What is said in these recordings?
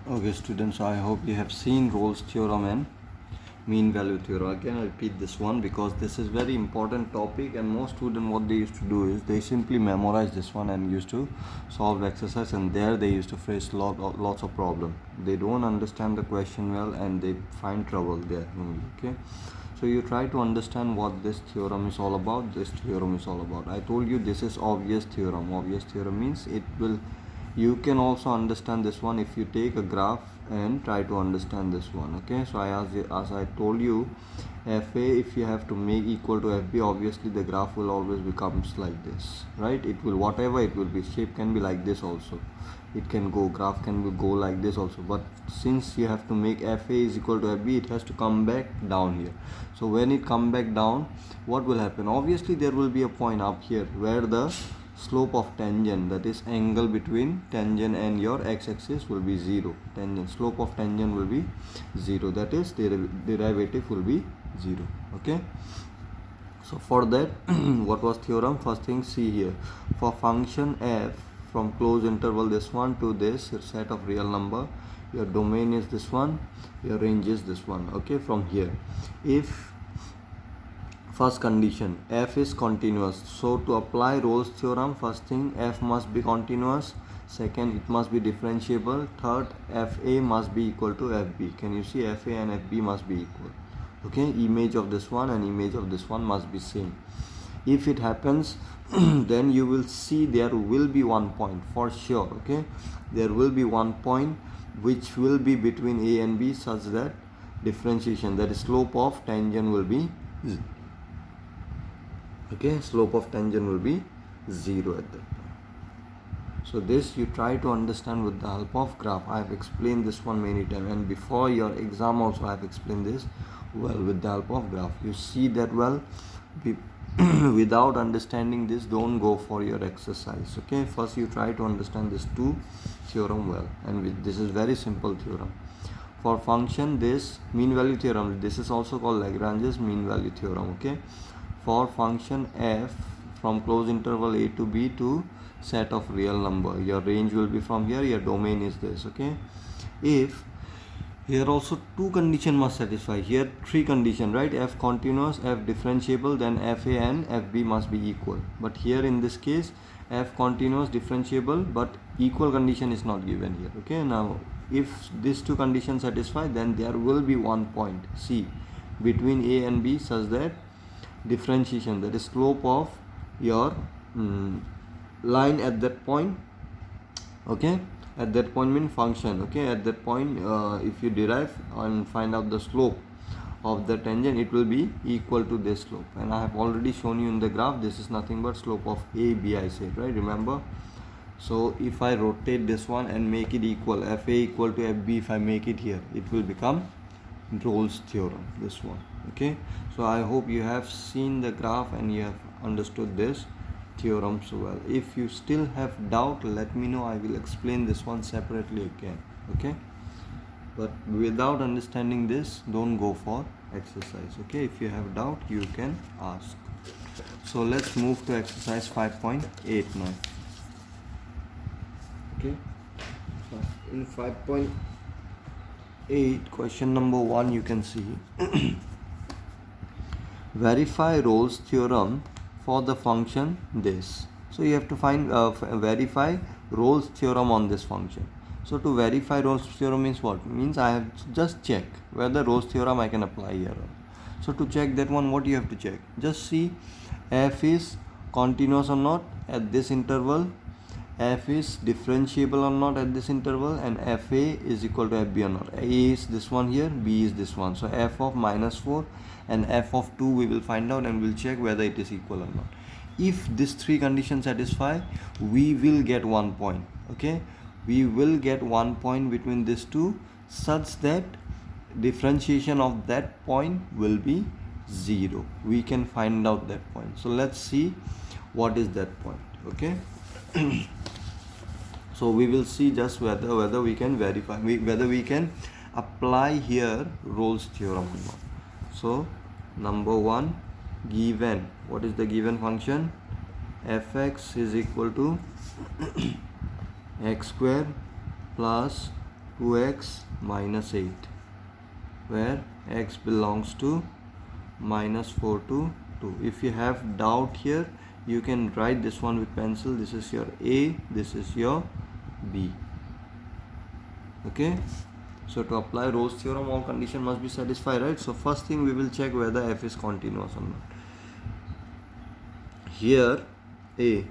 Okay students, so I hope you have seen Rolle's theorem and mean value theorem. Again I repeat this one because this is very important topic, and most students what they used to do is they simply memorize this one and used to solve exercise, and there they used to face lots of problem. They don't understand the question well and they find trouble there only. Okay, so you try to understand what this theorem is all about. This theorem is all about, I told you, this is obvious theorem. Obvious theorem means it will, you can also understand this one if you take a graph and try to understand this one. Okay, so as I told you, fa, if you have to make equal to fb, obviously the graph will always becomes like this, right? It will, whatever it will be, shape can be like this also, it can go, graph can go like this also, but since you have to make fa is equal to fb, it has to come back down here. So when it come back down, what will happen? Obviously there will be a point up here where the slope of tangent, that is angle between tangent and your x-axis, will be 0. Tangent, slope of tangent will be 0, that is derivative will be 0. Okay, so for that what was theorem? First thing, see here, for function f from closed interval this one to this set of real number, your domain is this one, your range is this one. Okay, from here, if first condition, f is continuous, so to apply Rolle's theorem, first thing, f must be continuous, second, it must be differentiable, third, fa must be equal to fb. Can you see? Fa and fb must be equal. Okay, image of this one and image of this one must be same. If it happens then you will see there will be one point for sure. Okay, there will be one point which will be between a and b such that differentiation, that is slope of tangent, will be okay, slope of tangent will be 0 at that point. So this you try to understand with the help of graph. I have explained this one many times, and before your exam also I have explained this well with the help of graph. You see that well. Without understanding this, don't go for your exercise. Okay, first you try to understand this two theorem well, and this is very simple theorem. For function, this mean value theorem, this is also called Lagrange's mean value theorem. Okay, for function f from closed interval a to b to set of real number, your range will be from here, your domain is this. Okay, if here also two condition must satisfy, here three condition, right? F continuous, f differentiable, then fa and fb must be equal. But here in this case, f continuous, differentiable, but equal condition is not given here. Okay, now if these two conditions satisfy, then there will be one point c between a and b such that differentiation, that is slope of your line at that point. Okay, at that point mean function. Okay, at that point if you derive and find out the slope of the tangent, it will be equal to this slope, and I have already shown you in the graph, this is nothing but slope of a b, I said, right? Remember? So if I rotate this one and make it equal, fa equal to fb, if I make it here, it will become Rolle's theorem, this one. Okay, so I hope you have seen the graph and you have understood this theorem so well. If you still have doubt, let me know, I will explain this one separately again. Okay, but without understanding this, don't go for exercise. Okay, if you have doubt, you can ask. So let's move to exercise 5.8 now. Okay, so in 5.8, question number 1, you can see verify Rolle's theorem for the function this. So you have to find verify Rolle's theorem on this function. So to verify Rolle's theorem means what? Means I have to just check whether Rolle's theorem I can apply here. So to check that one, what you have to check? Just see f is continuous or not at this interval, f is differentiable or not at this interval, and fa is equal to fb or not. A is this one here, b is this one. So f of -4 and f of 2 we will find out, and we'll check whether it is equal or not. If these three conditions satisfy, we will get 1 point. Okay, we will get 1 point between these two such that differentiation of that point will be 0. We can find out that point. So let's see what is that point. Okay. So we will see just whether we can verify, whether we can apply here Rolle's theorem or not. So number 1, given, what is the given function? Fx is equal to x square plus 2x minus 8, where x belongs to minus 4 to 2. If you have doubt here, you can write this one with pencil. This is your A, this is your B. Okay, so to apply Rolle's theorem, all conditions must be satisfied, right? So first thing, we will check whether f is continuous or not. Here A,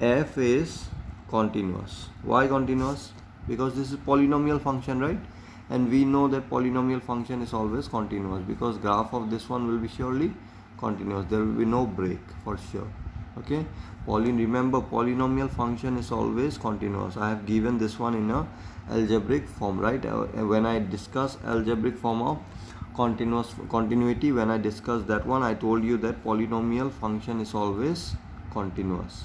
f is continuous. Why continuous? Because this is polynomial function, right? And we know that polynomial function is always continuous, because graph of this one will be surely continuous. There will be no break for sure. Okay, remember, polynomial function is always continuous. I have given this one in a algebraic form, right? When I discuss algebraic form of continuity, when I discussed that one, I told you that polynomial function is always continuous,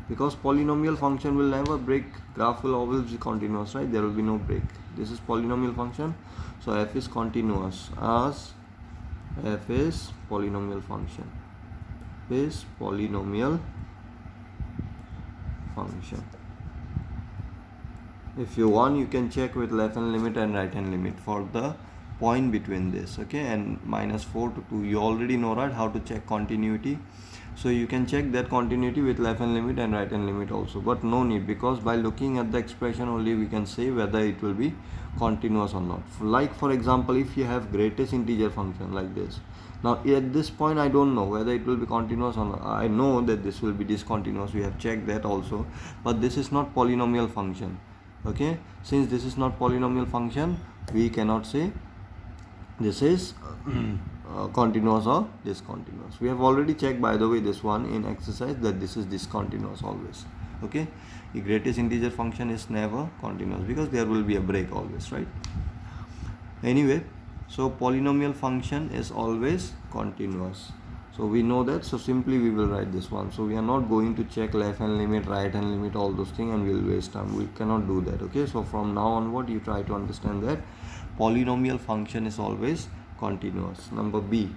because polynomial function will never break. Graph will always be continuous, right? There will be no break. This is polynomial function, so f is continuous, as f is polynomial function, is polynomial function. If you want, you can check with left hand limit and right hand limit for the point between this. Okay, and minus 4 to 2, you already know, right, how to check continuity. So you can check that continuity with left hand limit and right hand limit also, but no need, because by looking at the expression only we can say whether it will be continuous or not. Like for example, if you have greatest integer function like this, now at this point I don't know whether it will be continuous or not. I know that this will be discontinuous, we have checked that also, but this is not polynomial function. Okay, since this is not polynomial function, we cannot say this is continuous or discontinuous. We have already checked, by the way, this one in exercise, that this is discontinuous always. Okay, the greatest integer function is never continuous, because there will be a break always, right? Anyway, so polynomial function is always continuous, so we know that. So simply we will write this one. So we are not going to check left hand limit, right hand limit, all those things, and we will waste time. We cannot do that. Okay, so from now onward, you try to understand that polynomial function is always continuous. Number B,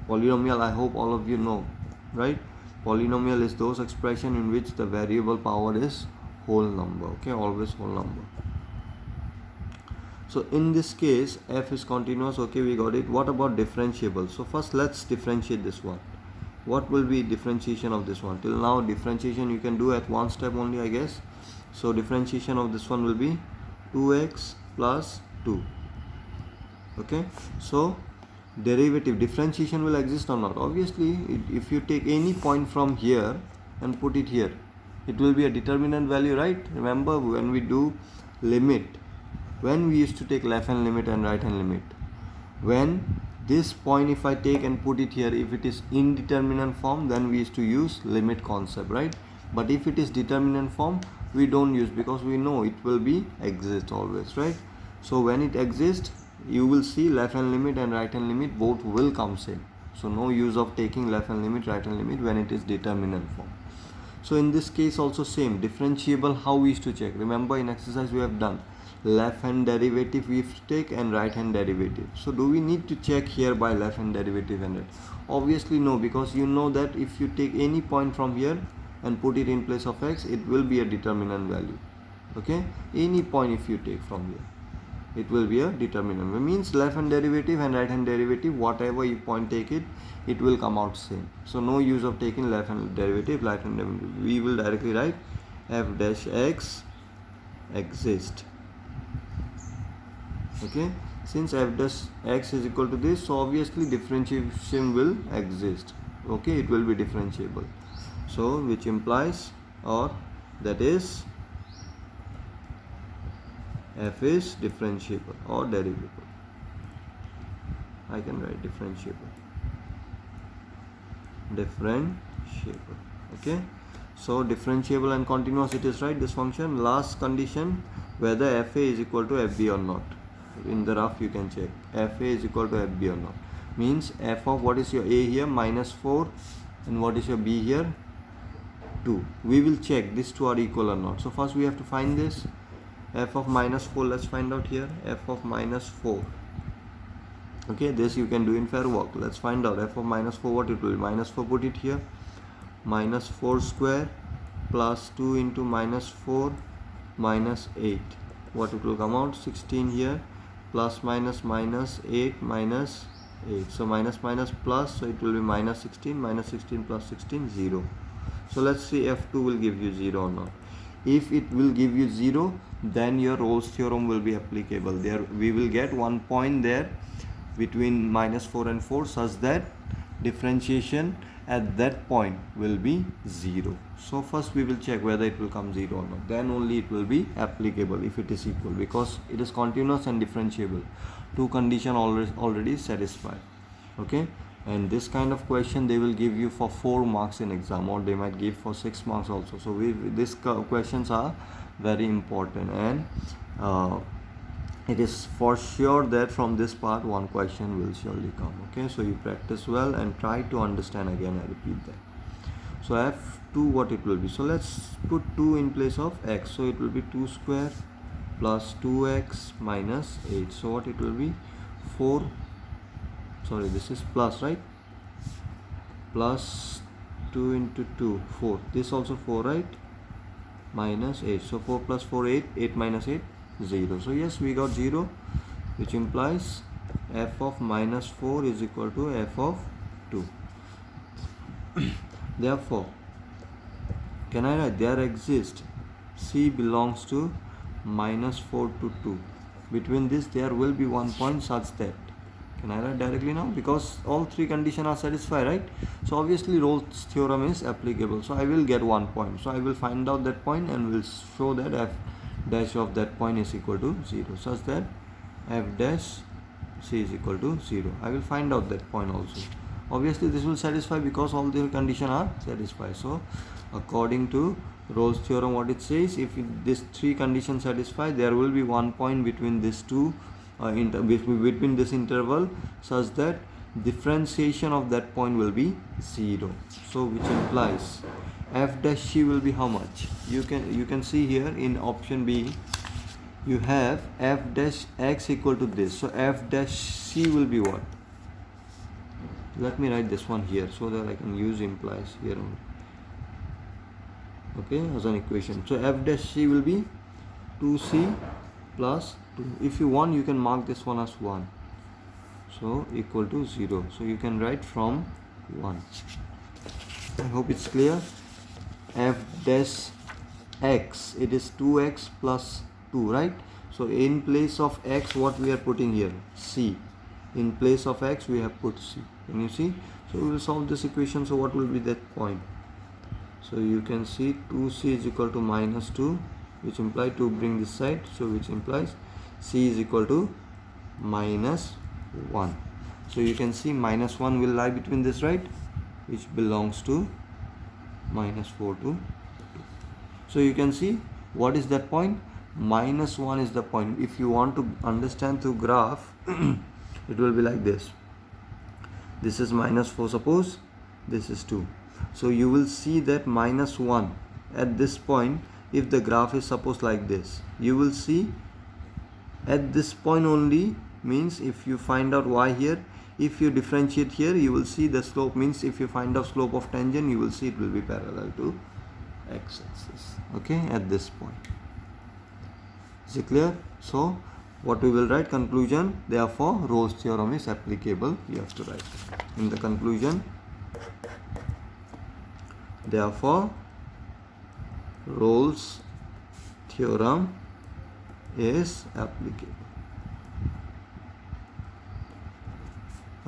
polynomial, I hope all of you know, right? Polynomial is those expression in which the variable power is whole number. Okay, always whole number. So in this case, f is continuous. Okay, we got it. What about differentiable? So first let's differentiate this one. What will be differentiation of this one? Till now, differentiation you can do at one step only, I guess. So differentiation of this one will be 2x plus 2. Okay, so derivative, differentiation will exist or not? Obviously, if you take any point from here and put it here, it will be a determinant value, right? Remember when we do limit, when we used to take left hand limit and right hand limit, when this point, if I take and put it here, if it is indeterminate form, then we used to use limit concept, right? But if it is determinant form, we don't use, because we know it will be exist always, right? So when it exists, you will see left hand limit and right hand limit both will come same. So no use of taking left hand limit, right hand limit when it is determinant form. So in this case also same, differentiable, how we used to check? Remember in exercise we have done left hand derivative we used to take and right hand derivative. So do we need to check here by left hand derivative and right? Obviously no, because you know that if you take any point from here and put it in place of x, it will be a determinant value. Okay, any point if you take from here, it will be a determinant. It means left hand derivative and right hand derivative, whatever you point take it, it will come out same. So no use of taking left hand derivative, right hand derivative. We will directly write f dash x exist. Okay, since f dash x is equal to this, so obviously differentiation will exist. Okay, it will be differentiable. So which implies, or that is, f is differentiable or derivable. I can write differentiable. Okay, so differentiable and continuous it is, right, this function. Last condition, whether fa is equal to fb or not. In the rough you can check fa is equal to fb or not. Means f of, what is your a here, minus 4, and what is your b here, 2. We will check these two are equal or not. So first we have to find this f of minus 4. Let's find out here f of minus 4. Okay, this you can do in fair work. Let's find out f of minus 4, what it will be. Minus 4, put it here, minus 4 square plus 2 into minus 4 minus 8. What it will come out? 16 here, plus minus minus 8 minus 8. So minus minus plus, so it will be minus 16, minus 16 plus 16, 0. So let's see F2 will give you 0 or not. If it will give you 0, then your Rolle's theorem will be applicable. There we will get 1 point there between minus 4 and 4, such that differentiation at that point will be 0. So first we will check whether it will come 0 or not. Then only it will be applicable if it is equal, because it is continuous and differentiable. Two conditions already satisfied. Okay. And this kind of question they will give you for 4 marks in exam, or they might give for 6 marks also. So these questions are very important, and it is for sure that from this part one question will surely come. Okay, so you practice well and try to understand again. I repeat that. So F2, what it will be? So let's put 2 in place of x. So it will be 2 square plus 2x minus 8. So what it will be? 4. Sorry, this is plus, right? Plus 2 into 2, 4. This also 4, right? Minus 8. So 4 plus 4, 8. 8 minus 8, 0. So yes, we got 0, which implies f of minus 4 is equal to f of 2. Therefore, can I write there exists C belongs to minus 4 to 2. Between this there will be 1 point such that, can I write directly now? Because all 3 conditions are satisfied, right? So obviously Rolle's theorem is applicable. So I will get 1 point. So I will find out that point and will show that f dash of that point is equal to 0, such that f dash C is equal to 0. I will find out that point also. Obviously this will satisfy because all the conditions are satisfied. So according to Rolle's theorem, what it says, if these 3 conditions satisfy, there will be 1 point between these two between this interval, such that differentiation of that point will be 0. So which implies f dash c will be how much? You can see here in option B you have f dash x equal to this. So f dash c will be what? Let me write this one here so that I can use implies here only. Okay, as an equation. So f dash c will be 2c plus 2. If you want, you can mark this one as 1. So equal to 0. So you can write from 1. I hope it's clear. F dash x, it is 2x plus 2, right? So in place of x, what we are putting here? C. In place of x, we have put c. Can you see? So we will solve this equation. So what will be that point? So you can see 2c is equal to minus 2, which implies to bring this side. So which implies c is equal to minus 1. So you can see minus 1 will lie between this, right? Which belongs to minus 4 to 2. So you can see what is that point? Minus 1 is the point. If you want to understand through graph, it will be like this. This is minus 4, suppose. This is 2. So you will see that minus 1 at this point, if the graph is supposed like this, you will see at this point only, means if you find out y here, if you differentiate here, you will see the slope, means if you find out slope of tangent, you will see it will be parallel to x-axis. Okay, at this point. Is it clear? So what we will write? Conclusion. Therefore Rolle's theorem is applicable. You have to write in the conclusion. Therefore Rolle's theorem is applicable.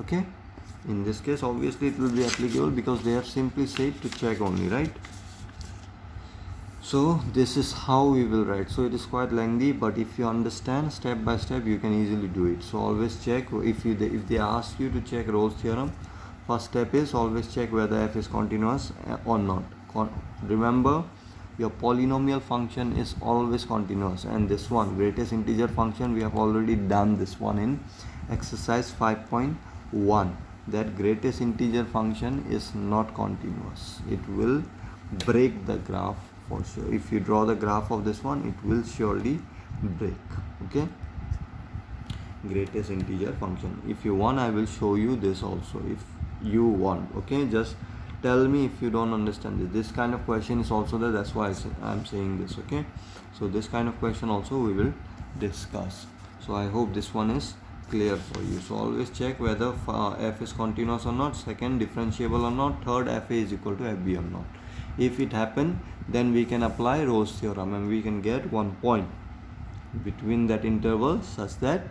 Okay, in this case obviously it will be applicable because they have simply said to check only, right? So this is how we will write. So it is quite lengthy, but if you understand step by step, you can easily do it. So always check if they ask you to check Rolle's theorem, first step is always check whether f is continuous or not. Remember, your polynomial function is always continuous, and this one greatest integer function, we have already done this one in exercise 5.1. that greatest integer function is not continuous. It will break the graph for sure. If you draw the graph of this one, it will surely break. Okay, greatest integer function. If you want, I will show you this also if you want. Okay, just tell me if you don't understand this. This kind of question is also there, that's why I'm saying this. Okay, so this kind of question also we will discuss. So I hope this one is clear for you. So always check whether f is continuous or not, second differentiable or not, third fa is equal to fb or not. If it happen, then we can apply Rolle's theorem and we can get 1 point between that interval, such that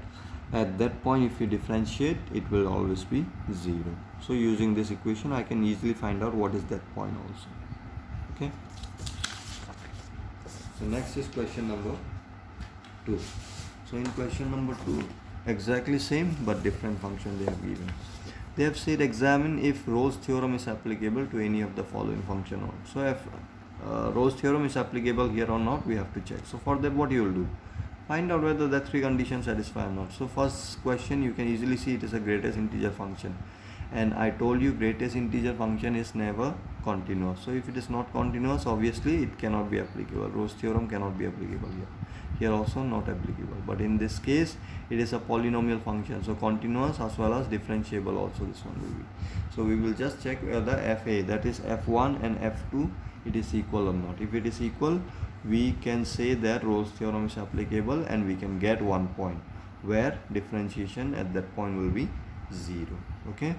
at that point if you differentiate, it will always be 0. So using this equation I can easily find out what is that point also. Okay, so next is question number 2. So in question number 2, exactly same but different function they have given. They have said examine if Rolle's theorem is applicable to any of the following function or. So if Rolle's theorem is applicable here or not, we have to check. So for that, what you will do, find out whether the three conditions satisfy or not. So first question, you can easily see it is a greatest integer function, and I told you greatest integer function is never continuous. So if it is not continuous, obviously it cannot be applicable. Rolle's theorem cannot be applicable here. Here also not applicable, but in this case it is a polynomial function, so continuous as well as differentiable also this one will be. So we will just check whether fa, that is f1 and f2, it is equal or not. If it is equal, we can say that Rolle's theorem is applicable and we can get 1 point, where differentiation at that point will be 0. Okay,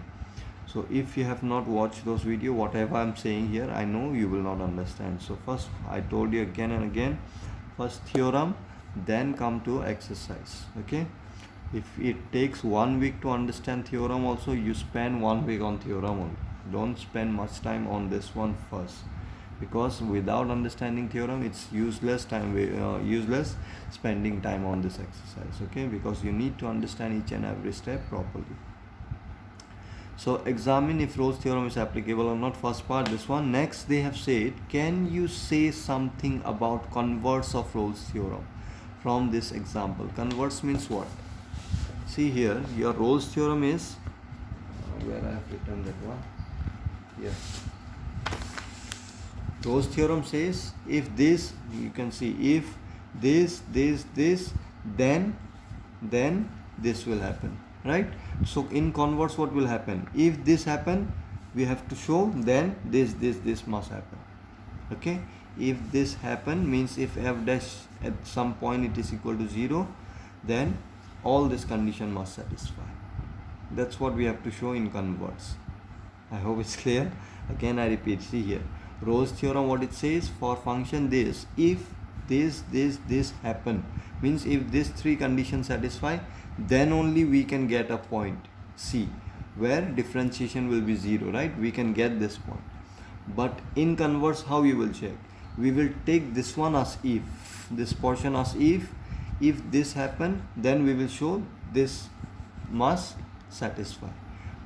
so if you have not watched those videos, whatever I'm saying here, I know you will not understand. So first, I told you again and again, first theorem, then come to exercise. Okay, if it takes 1 week to understand theorem also, you spend 1 week on theorem only. Don't spend much time on this one first, because without understanding theorem, it's useless spending time on this exercise. Okay, because you need to understand each and every step properly. So examine if Rolle's theorem is applicable or not, first part, this one. Next, they have said, can you say something about converse of Rolle's theorem from this example? Converse means what? See here, your Rolle's theorem is, where I have written that one? Yes. Rolle's theorem says, if this, you can see, if this, then this will happen. Right? So in converse, what will happen? If this happen, we have to show, then this must happen. Okay, if this happen means if f dash at some point it is equal to 0, then all this condition must satisfy. That's what we have to show in converse. I hope it's clear. Again I repeat, see here, Rolle's theorem, what it says, for function this, if this happen, means if these three conditions satisfy, then only we can get a point C, where differentiation will be 0, right? We can get this point. But in converse, how we will check? We will take this one as if, this portion as if this happen, then we will show this must satisfy.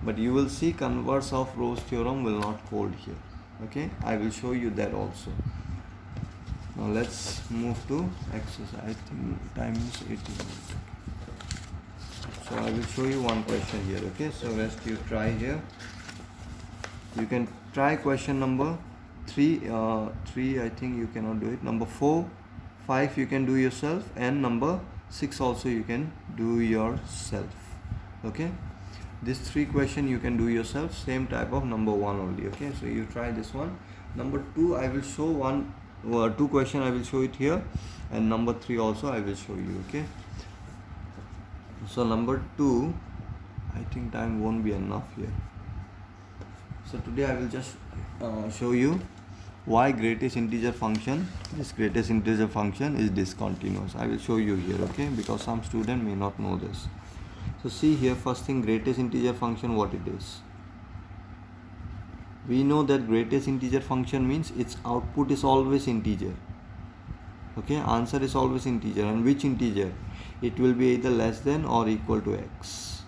But you will see converse of Rolle's theorem will not hold here. Okay, I will show you that also. Now let's move to exercise. I think time is 18. So I will show you one question here. Okay, so rest you try here. You can try question number 3. 3 I think you cannot do it. Number 4, 5 you can do yourself, and number 6 also you can do yourself. Okay, these 3 questions you can do yourself, same type of number 1 only. Okay, so you try this one. Number 2 I will show 2 question I will show it here, and number 3 also I will show you. Okay, so number 2, I think time won't be enough here. So today I will just show you why greatest integer function, this greatest integer function is discontinuous. I will show you here. Okay, because some student may not know this. So see here, first thing, greatest integer function, what it is. We know that greatest integer function means its output is always integer. Okay, answer is always integer, and which integer? It will be either less than or equal to x.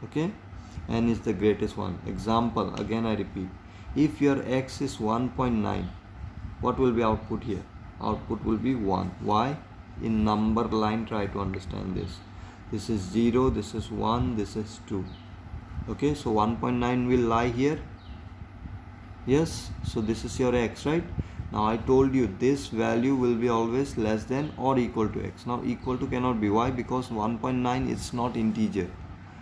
Okay, n is the greatest one. Example, again I repeat, if your x is 1.9, what will be output here? Output will be 1. Why? In number line, try to understand this. This is 0, this is 1, this is 2. Okay, so 1.9 will lie here. Yes, so this is your x, right? Now I told you this value will be always less than or equal to x. Now equal to cannot be. Why? Because 1.9 is not integer.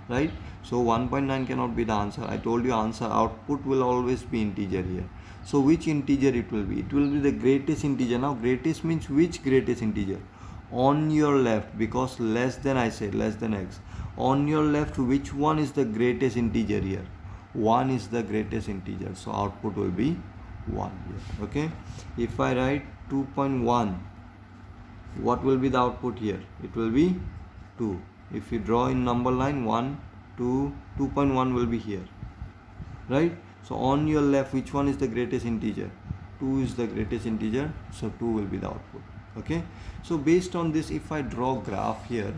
right? So 1.9 cannot be the answer. I told you answer output will always be integer here. So which integer it will be? It will be the greatest integer. Now greatest means which greatest integer? On your left, because less than, I said less than x. On your left, which one is the greatest integer here? 1 is the greatest integer. So output will be 1 here. Okay. If I write 2.1, what will be the output here? It will be 2. If you draw in number line 1, 2, 2.1 will be here, right? So on your left, which one is the greatest integer? 2 is the greatest integer, so 2 will be the output. Okay, so based on this, if I draw graph here,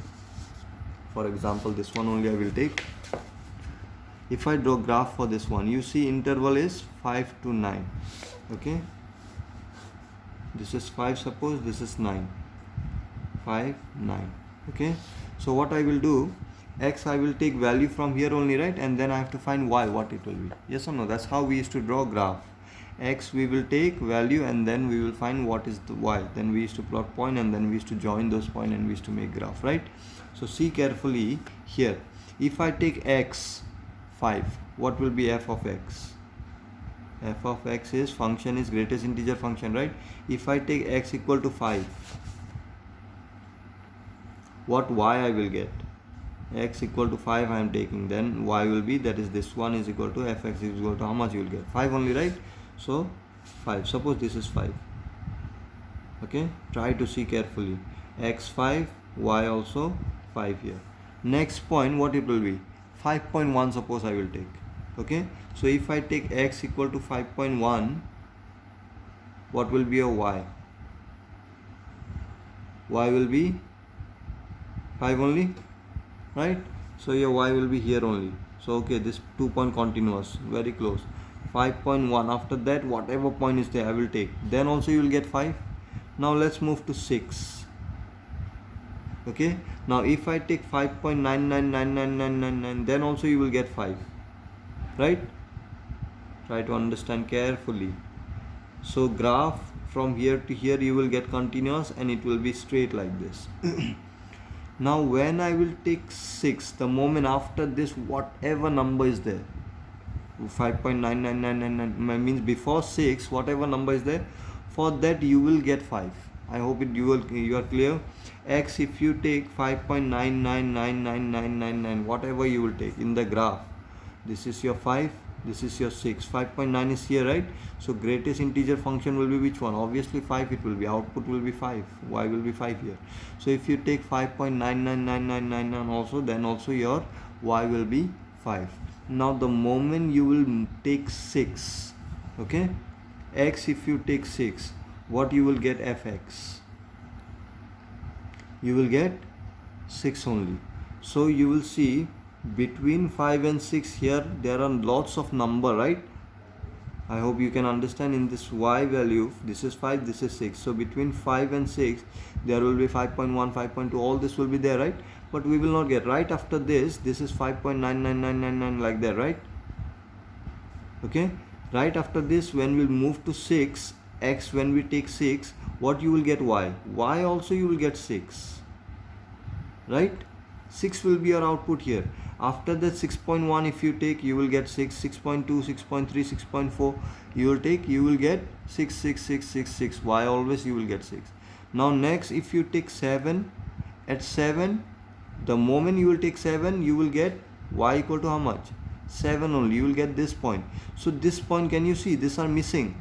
for example this one only I will take. If I draw graph for this one, you see interval is 5 to 9. Okay, this is 5, suppose this is 9, 5, 9. Okay, so what I will do, x I will take value from here only, right? And then I have to find y, what it will be. Yes or no? That's how we used to draw graph. X we will take value and then we will find what is the y. Then we used to plot point and then we used to join those points and we used to make graph, right? So see carefully here. If I take x 5, what will be f of x? F of x is function is greatest integer function, right? If I take x equal to 5, what y I will get? X equal to 5 I am taking, then y will be, that is this one is equal to fx is equal to how much you will get? 5 only, right? So 5, suppose this is 5. Okay, try to see carefully. X 5, y also 5 here. Next point, what it will be? 5.1 suppose I will take. Okay, so if I take x equal to 5.1, what will be a y? Y will be 5 only, right? So your y will be here only. So okay, this 2 point continuous, very close. 5.1, after that whatever point is there I will take, then also you will get 5. Now let's move to 6. Okay, now if I take 5.9999999, then also you will get 5, right? Try to understand carefully. So graph from here to here you will get continuous and it will be straight like this. Now when I will take 6, the moment after this whatever number is there, 5.99999 means before 6 whatever number is there, for that you will get 5. I hope you are clear. X, if you take 5.9999999, whatever you will take in the graph, this is your 5, this is your 6, 5.9 is here, right? So greatest integer function will be which one? Obviously 5 it will be, output will be 5, y will be 5 here. So if you take 5.999999 also, then also your y will be 5. Now the moment you will take 6, okay, x, if you take 6, what you will get? Fx, you will get 6 only. So you will see between 5 and 6 here there are lots of number, right? I hope you can understand. In this y value, this is 5, this is 6, so between 5 and 6 there will be 5.1, 5.2, all this will be there, right? But we will not get. Right after this is 5.99999 like that, right? Okay, right after this when we move to 6, x, when we take 6, what you will get? Y also you will get 6, right? 6 will be your output here. After that 6.1 if you take, you will get 6, 6.2, 6.3, 6.4 you will take, you will get 6, 6, 6, 6, 6, y always you will get 6. Now next, if you take 7, at 7, the moment you will take 7, you will get y equal to how much? 7 only, you will get this point. So this point, can you see these are missing?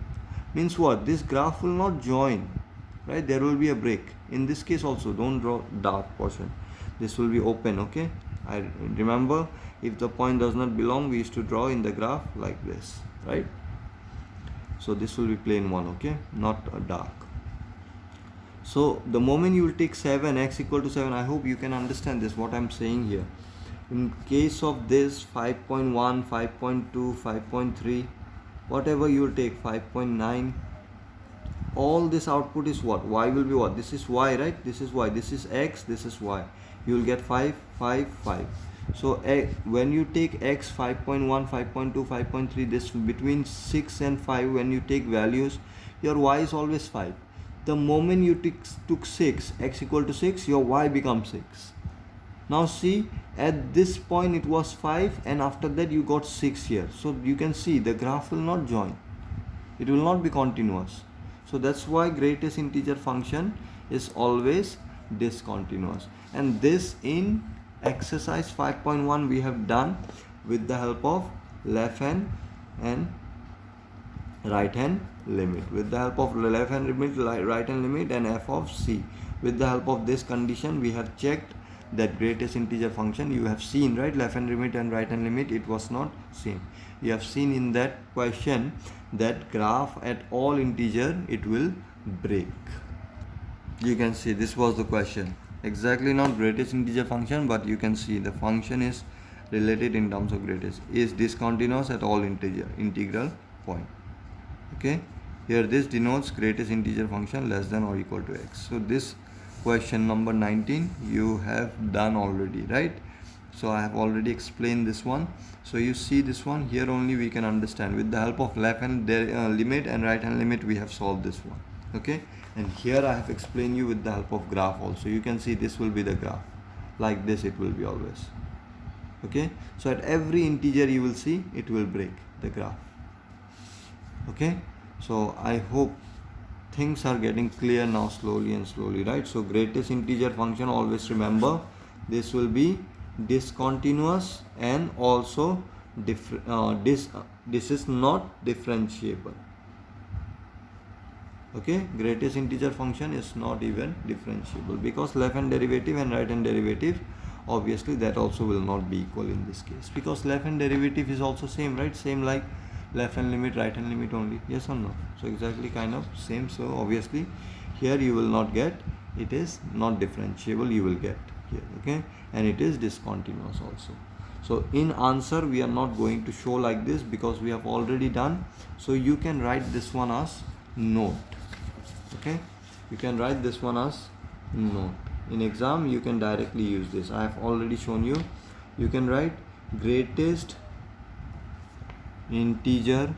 Means what? This graph will not join, right? There will be a break. In this case also, don't draw dark portion, this will be open. Okay, I remember, if the point does not belong, we used to draw in the graph like this, right? So this will be plain one, okay, not a dark. So the moment you will take 7, x equal to 7, I hope you can understand this, what I'm saying here. In case of this 5.1, 5.2, 5.3, whatever you will take, 5.9, all this output is what? Y will be what? This is y, right? This is y, this is x, this is y. You will get 5, 5, 5. So when you take x 5.1, 5.2, 5.3, this between 6 and 5, when you take values, your y is always 5. The moment you took 6, x equal to 6, your y becomes 6. Now see, at this point it was 5 and after that you got 6 here. So you can see the graph will not join. It will not be continuous. So that's why greatest integer function is always discontinuous. And this in exercise 5.1 we have done with the help of left hand and right hand limit. With the help of left hand limit, right hand limit and f of c. With the help of this condition we have checked that greatest integer function. You have seen, right, left hand limit and right hand limit, it was not same. You have seen in that question that graph at all integer it will break. You can see this was the question. Exactly not greatest integer function, but you can see the function is related in terms of greatest, is discontinuous at all integral point. Okay, here this denotes greatest integer function less than or equal to x. So this question number 19 you have done already, right? So I have already explained this one. So you see this one here, only we can understand with the help of left hand limit and right hand limit we have solved this one. Okay, and here I have explained you with the help of graph also. You can see this will be the graph, like this it will be always. Okay, so at every integer you will see it will break the graph. Okay, so I hope things are getting clear now, slowly and slowly, right? So greatest integer function, always remember this will be discontinuous and also this is not differentiable. Okay, greatest integer function is not even differentiable because left hand derivative and right hand derivative, obviously that also will not be equal in this case, because left hand derivative is also same, right? Same like left hand limit, right hand limit only, yes or no? So exactly kind of same. So obviously here you will not get, it is not differentiable, you will get here. Okay, and it is discontinuous also. So in answer we are not going to show like this because we have already done. So you can write this one as note. Okay, you can write this one as note. In exam you can directly use this. I have already shown you. You can write greatest integer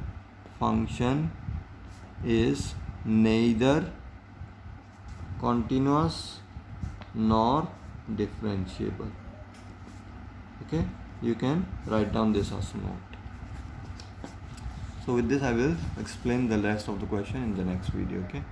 function is neither continuous nor differentiable. Okay, you can write down this as note. So with this I will explain the rest of the question in the next video. Okay.